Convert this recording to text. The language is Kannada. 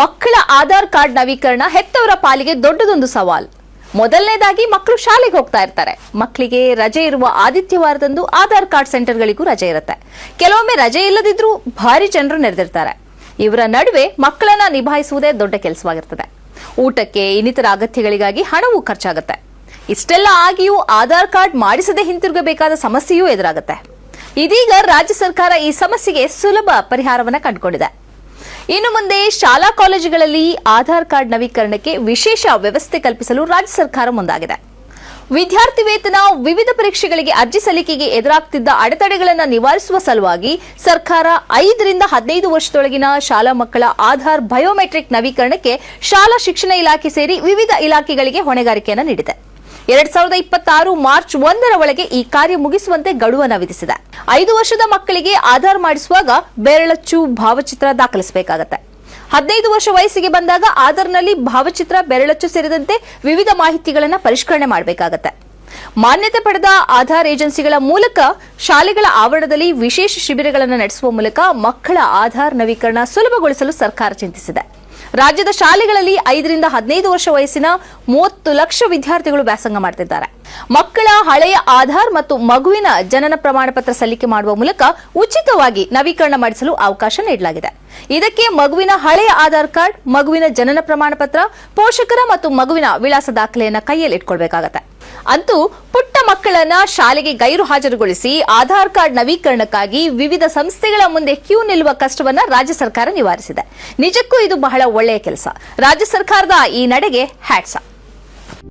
ಮಕ್ಕಳ ಆಧಾರ್ ಕಾರ್ಡ್ ನವೀಕರಣ ಹೆತ್ತವರ ಪಾಲಿಗೆ ದೊಡ್ಡದೊಂದು ಸವಾಲ್. ಮೊದಲನೇದಾಗಿ ಮಕ್ಕಳು ಶಾಲೆಗೆ ಹೋಗ್ತಾ ಇರ್ತಾರೆ. ಮಕ್ಕಳಿಗೆ ರಜೆ ಇರುವ ಆದಿತ್ಯವಾರದಂದು ಆಧಾರ್ ಕಾರ್ಡ್ ಸೆಂಟರ್ಗಳಿಗೂ ರಜೆ ಇರುತ್ತೆ. ಕೆಲವೊಮ್ಮೆ ರಜೆ ಇಲ್ಲದಿದ್ರೂ ಭಾರಿ ಜನರು ನೆರೆದಿರ್ತಾರೆ. ಇವರ ನಡುವೆ ಮಕ್ಕಳನ್ನ ನಿಭಾಯಿಸುವುದೇ ದೊಡ್ಡ ಕೆಲಸವಾಗಿರ್ತದೆ. ಊಟಕ್ಕೆ ಇನ್ನಿತರ ಅಗತ್ಯಗಳಿಗಾಗಿ ಹಣವೂ ಖರ್ಚಾಗುತ್ತೆ. ಇಷ್ಟೆಲ್ಲ ಆಗಿಯೂ ಆಧಾರ್ ಕಾರ್ಡ್ ಮಾಡಿಸದೆ ಹಿಂತಿರುಗಬೇಕಾದ ಸಮಸ್ಯೆಯೂ ಎದುರಾಗುತ್ತೆ. ಇದೀಗ ರಾಜ್ಯ ಸರ್ಕಾರ ಈ ಸಮಸ್ಯೆಗೆ ಸುಲಭ ಪರಿಹಾರವನ್ನು ಕಂಡುಕೊಂಡಿದೆ. ಇನ್ನು ಮುಂದೆ ಶಾಲಾ ಕಾಲೇಜುಗಳಲ್ಲಿ ಆಧಾರ್ ಕಾರ್ಡ್ ನವೀಕರಣಕ್ಕೆ ವಿಶೇಷ ವ್ಯವಸ್ಥೆ ಕಲ್ಪಿಸಲು ರಾಜ್ಯ ಸರ್ಕಾರ ಮುಂದಾಗಿದೆ. ವಿದ್ಯಾರ್ಥಿ ವೇತನ, ವಿವಿಧ ಪರೀಕ್ಷೆಗಳಿಗೆ ಅರ್ಜಿ ಸಲ್ಲಿಕೆಗೆ ಎದುರಾಗ್ತಿದ್ದ ಅಡೆತಡೆಗಳನ್ನು ನಿವಾರಿಸುವ ಸಲುವಾಗಿ ಸರ್ಕಾರ 5 ರಿಂದ 15 ವರ್ಷದೊಳಗಿನ ಶಾಲಾ ಮಕ್ಕಳ ಆಧಾರ್ ಬಯೋಮೆಟ್ರಿಕ್ ನವೀಕರಣಕ್ಕೆ ಶಾಲಾ ಶಿಕ್ಷಣ ಇಲಾಖೆ ಸೇರಿ ವಿವಿಧ ಇಲಾಖೆಗಳಿಗೆ ಹೊಣೆಗಾರಿಕೆಯನ್ನು ನೀಡಿದೆ. 2026 ಮಾರ್ಚ್ 1ರ ಒಳಗೆ ಈ ಕಾರ್ಯ ಮುಗಿಸುವಂತೆ ಗಡುವನ್ನು ವಿಧಿಸಿದೆ. 5 ವರ್ಷದ ಮಕ್ಕಳಿಗೆ ಆಧಾರ್ ಮಾಡಿಸುವಾಗ ಬೆರಳಚ್ಚು, ಭಾವಚಿತ್ರ ದಾಖಲಿಸಬೇಕಾಗುತ್ತೆ. 15 ವರ್ಷ ವಯಸ್ಸಿಗೆ ಬಂದಾಗ ಆಧಾರ್ನಲ್ಲಿ ಭಾವಚಿತ್ರ, ಬೆರಳಚ್ಚು ಸೇರಿದಂತೆ ವಿವಿಧ ಮಾಹಿತಿಗಳನ್ನು ಪರಿಷ್ಕರಣೆ ಮಾಡಬೇಕಾಗುತ್ತೆ. ಮಾನ್ಯತೆ ಪಡೆದ ಆಧಾರ್ ಏಜೆನ್ಸಿಗಳ ಮೂಲಕ ಶಾಲೆಗಳ ಆವರಣದಲ್ಲಿ ವಿಶೇಷ ಶಿಬಿರಗಳನ್ನು ನಡೆಸುವ ಮೂಲಕ ಮಕ್ಕಳ ಆಧಾರ್ ನವೀಕರಣ ಸುಲಭಗೊಳಿಸಲು ಸರ್ಕಾರ ಚಿಂತಿಸಿದೆ. ರಾಜ್ಯದ ಶಾಲೆಗಳಲ್ಲಿ 5 ರಿಂದ 15 ವರ್ಷ ವಯಸ್ಸಿನ 30 ಲಕ್ಷ ವಿದ್ಯಾರ್ಥಿಗಳು ವ್ಯಾಸಂಗ ಮಾಡುತ್ತಿದ್ದಾರೆ. ಮಕ್ಕಳ ಹಳೆಯ ಆಧಾರ್ ಮತ್ತು ಮಗುವಿನ ಜನನ ಪ್ರಮಾಣ ಪತ್ರ ಸಲ್ಲಿಕೆ ಮಾಡುವ ಮೂಲಕ ಉಚಿತವಾಗಿ ನವೀಕರಣ ಮಾಡಿಸಲು ಅವಕಾಶ ನೀಡಲಾಗಿದೆ. ಇದಕ್ಕೆ ಮಗುವಿನ ಹಳೆಯ ಆಧಾರ್ ಕಾರ್ಡ್, ಮಗುವಿನ ಜನನ ಪ್ರಮಾಣ ಪತ್ರ, ಪೋಷಕರ ಮತ್ತು ಮಗುವಿನ ವಿಳಾಸ ದಾಖಲೆಯನ್ನು ಕೈಯಲ್ಲಿ ಇಟ್ಕೊಳ್ಬೇಕಾಗತ್ತೆ. ಅಂತೂ ಪುಟ್ಟ ಮಕ್ಕಳನ್ನ ಶಾಲೆಗೆ ಗೈರು ಹಾಜರುಗೊಳಿಸಿ ಆಧಾರ್ ಕಾರ್ಡ್ ನವೀಕರಣಕ್ಕಾಗಿ ವಿವಿಧ ಸಂಸ್ಥೆಗಳ ಮುಂದೆ ಕ್ಯೂ ನಿಲ್ಲುವ ಕಷ್ಟವನ್ನ ರಾಜ್ಯ ಸರ್ಕಾರ ನಿವಾರಿಸಿದೆ. ನಿಜಕ್ಕೂ ಇದು ಬಹಳ ಒಳ್ಳೆಯ ಕೆಲಸ. ರಾಜ್ಯ ಸರ್ಕಾರದ ಈ ನಡೆಗೆ ಹ್ಯಾಟ್ಸ್ ಆಫ್.